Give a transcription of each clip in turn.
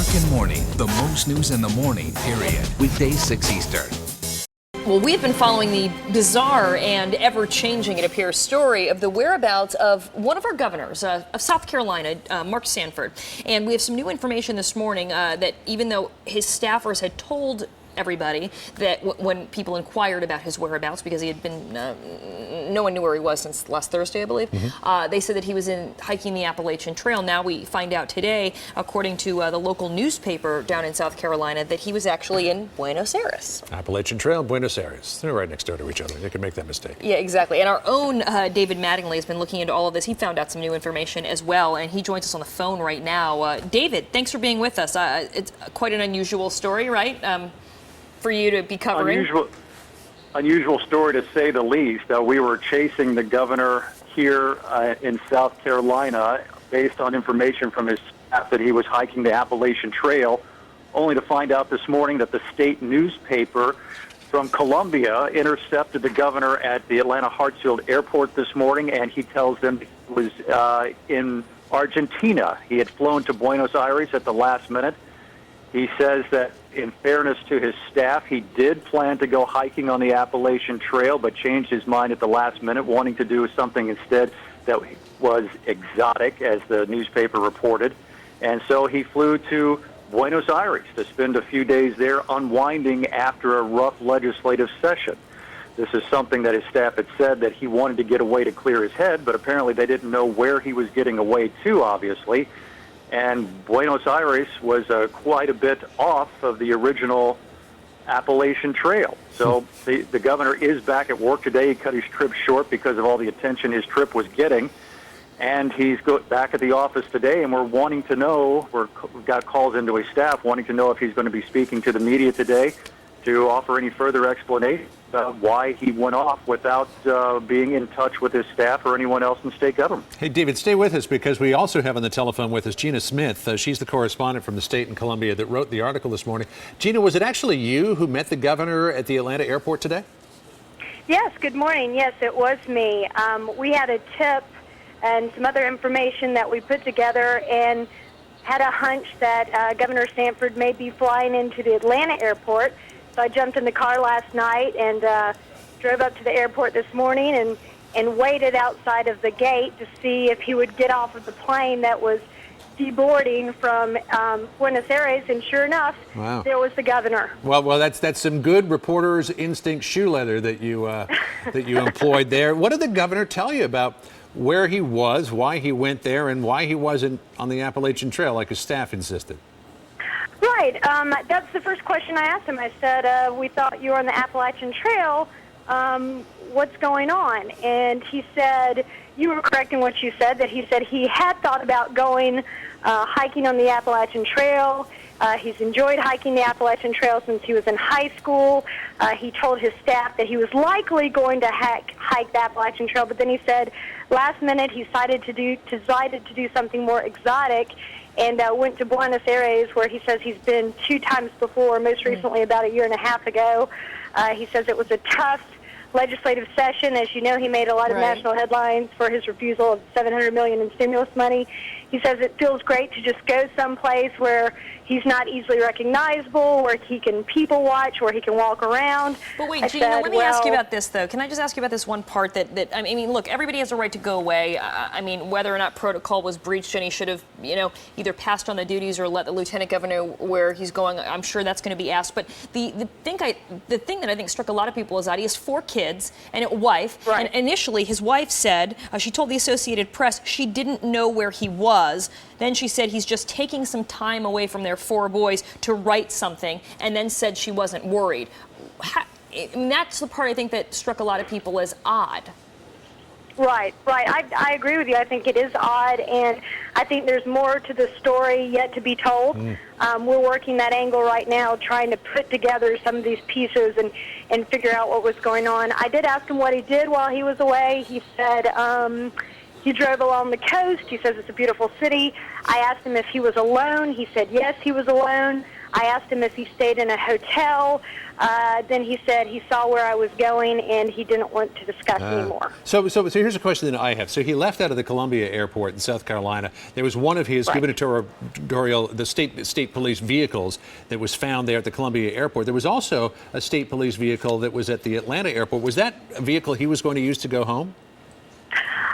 RepubliCON Morning, the most news in the morning, period. Weekdays 6 Eastern. Well, we've been following the bizarre and ever-changing, it appears, story of the whereabouts of one of our governors of South Carolina, Mark Sanford. And we have some new information this morning that even though his staffers had told everybody that when people inquired about his whereabouts, because he had been, no one knew where he was since last Thursday, I believe. They said that he was hiking the Appalachian Trail. Now we find out today, according to the local newspaper down in South Carolina, that he was actually in Buenos Aires. Appalachian Trail, Buenos Aires. They're right next door to each other. You can make that mistake. Yeah, exactly. And our own David Mattingly has been looking into all of this. He found out some new information as well, and he joins us on the phone right now. David, thanks for being with us. It's quite an unusual story, right? For you to be covering? Unusual story to say the least. We were chasing the governor here in South Carolina based on information from his staff that he was hiking the Appalachian Trail, only to find out this morning that the state newspaper from Colombia intercepted the governor at the Atlanta Hartsfield Airport this morning, and he tells them he was in Argentina. He had flown to Buenos Aires at the last minute. He says that, in fairness to his staff, he did plan to go hiking on the Appalachian Trail, but changed his mind at the last minute, wanting to do something instead that was exotic, as the newspaper reported. And so he flew to Buenos Aires to spend a few days there unwinding after a rough legislative session. This is something that his staff had said that he wanted to get away to clear his head, but apparently they didn't know where he was getting away to, obviously. And Buenos Aires was quite a bit off of the original Appalachian Trail. So the governor is back at work today. He cut his trip short because of all the attention his trip was getting. And he's back at the office today, and we're wanting to know, we've got calls into his staff wanting to know if he's going to be speaking to the media today to offer any further explanation about why he went off without being in touch with his staff or anyone else in state government. Hey, David, stay with us, because we also have on the telephone with us Gina Smith. She's the correspondent from the state in Columbia that wrote the article this morning. Gina, was it actually you who met the governor at the Atlanta airport today? Yes, good morning. Yes, it was me. We had a tip and some other information that we put together and had a hunch that Governor Sanford may be flying into the Atlanta airport. So I jumped in the car last night and drove up to the airport this morning and waited outside of the gate to see if he would get off of the plane that was deboarding from Buenos Aires, and sure enough, wow, there was the governor. Well, that's some good reporter's instinct shoe leather that you that you employed there. What did the governor tell you about where he was, why he went there, and why he wasn't on the Appalachian Trail like his staff insisted? Right. That's the first question I asked him. I said, we thought you were on the Appalachian Trail. What's going on? And he said, you were correct in what you said, that he said he had thought about going hiking on the Appalachian Trail. He's enjoyed hiking the Appalachian Trail since he was in high school. He told his staff that he was likely going to hike the Appalachian Trail, but then he said last minute he decided to do something more exotic, and went to Buenos Aires, where he says he's been 2 times before, most recently about a year and a half ago. He says it was a tough legislative session. As you know, he made a lot of national headlines for his refusal of $700 million in stimulus money. He says it feels great to just go someplace where he's not easily recognizable, where he can people watch, where he can walk around. But wait, Gina, let me ask you about this, though. Can I just ask you about this one part that I mean, look, everybody has a right to go away. I mean, whether or not protocol was breached and he should have, either passed on the duties or let the lieutenant governor where he's going, I'm sure that's going to be asked. But the thing that I think struck a lot of people is that he has 4 kids and a wife. Right. And initially, his wife said, she told the Associated Press she didn't know where he was. Then she said he's just taking some time away from their 4 boys to write something, and then said she wasn't worried. I mean, that's the part I think that struck a lot of people as odd. Right. I agree with you. I think it is odd, and I think there's more to the story yet to be told. We're working that angle right now, trying to put together some of these pieces and figure out what was going on. I did ask him what he did while he was away. He said he drove along the coast. He says it's a beautiful city. I asked him if he was alone. He said yes, he was alone. I asked him if he stayed in a hotel. Then he said he saw where I was going and he didn't want to discuss anymore. So here's a question that I have. So he left out of the Columbia airport in South Carolina. There was one of his gubernatorial, the state police vehicles that was found there at the Columbia airport. There was also a state police vehicle that was at the Atlanta airport. Was that a vehicle he was going to use to go home?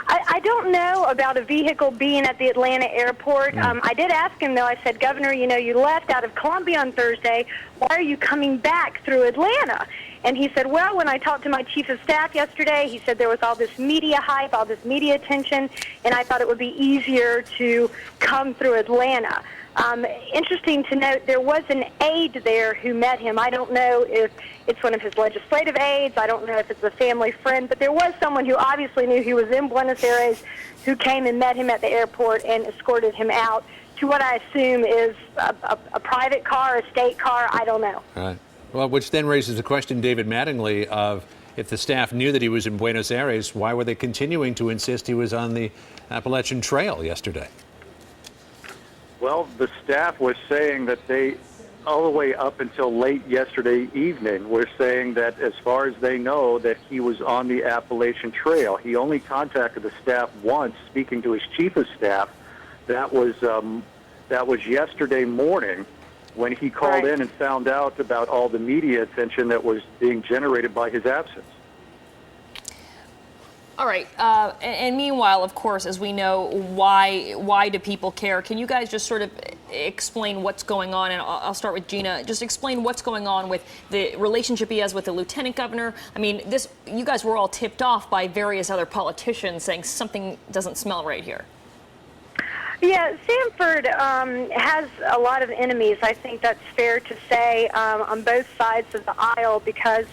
I don't know about a vehicle being at the Atlanta airport. I did ask him, though. I said, Governor, you know, you left out of Columbia on Thursday. Why are you coming back through Atlanta? And he said, well, when I talked to my chief of staff yesterday, he said there was all this media hype, all this media attention, and I thought it would be easier to come through Atlanta. Interesting to note, there was an aide there who met him. I don't know if it's one of his legislative aides. I don't know if it's a family friend, but there was someone who obviously knew he was in Buenos Aires who came and met him at the airport and escorted him out to what I assume is a private car, a state car. I don't know. All right. Well, which then raises the question, David Mattingly, of if the staff knew that he was in Buenos Aires, why were they continuing to insist he was on the Appalachian Trail yesterday? Well, the staff was saying that they, all the way up until late yesterday evening, were saying that as far as they know, that he was on the Appalachian Trail. He only contacted the staff once, speaking to his chief of staff. That was yesterday morning, when he called in and found out about all the media attention that was being generated by his absence. All right. And meanwhile, of course, as we know, why do people care? Can you guys just sort of explain what's going on? And I'll start with Gina. Just explain what's going on with the relationship he has with the lieutenant governor. I mean, you guys were all tipped off by various other politicians saying something doesn't smell right here. Yeah, Sanford has a lot of enemies. I think that's fair to say on both sides of the aisle because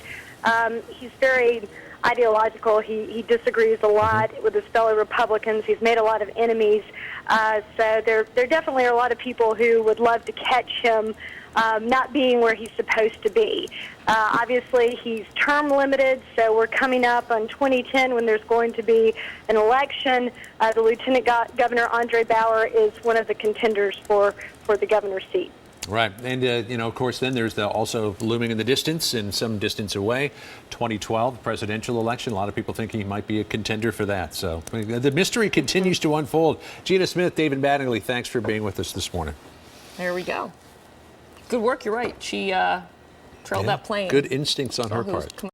he's very ideological. He disagrees a lot with his fellow Republicans. He's made a lot of enemies. So there definitely are a lot of people who would love to catch him not being where he's supposed to be. Obviously, he's term limited, so we're coming up on 2010 when there's going to be an election. The Lieutenant Governor, Andre Bauer, is one of the contenders for the governor's seat. Right. And, of course, then there's also looming in the distance and some distance away, 2012 presidential election. A lot of people think he might be a contender for that. So the mystery continues to unfold. Gina Smith, David Mattingly, thanks for being with us this morning. There we go. Good work. You're right. She trailed that plane. Good instincts on her part.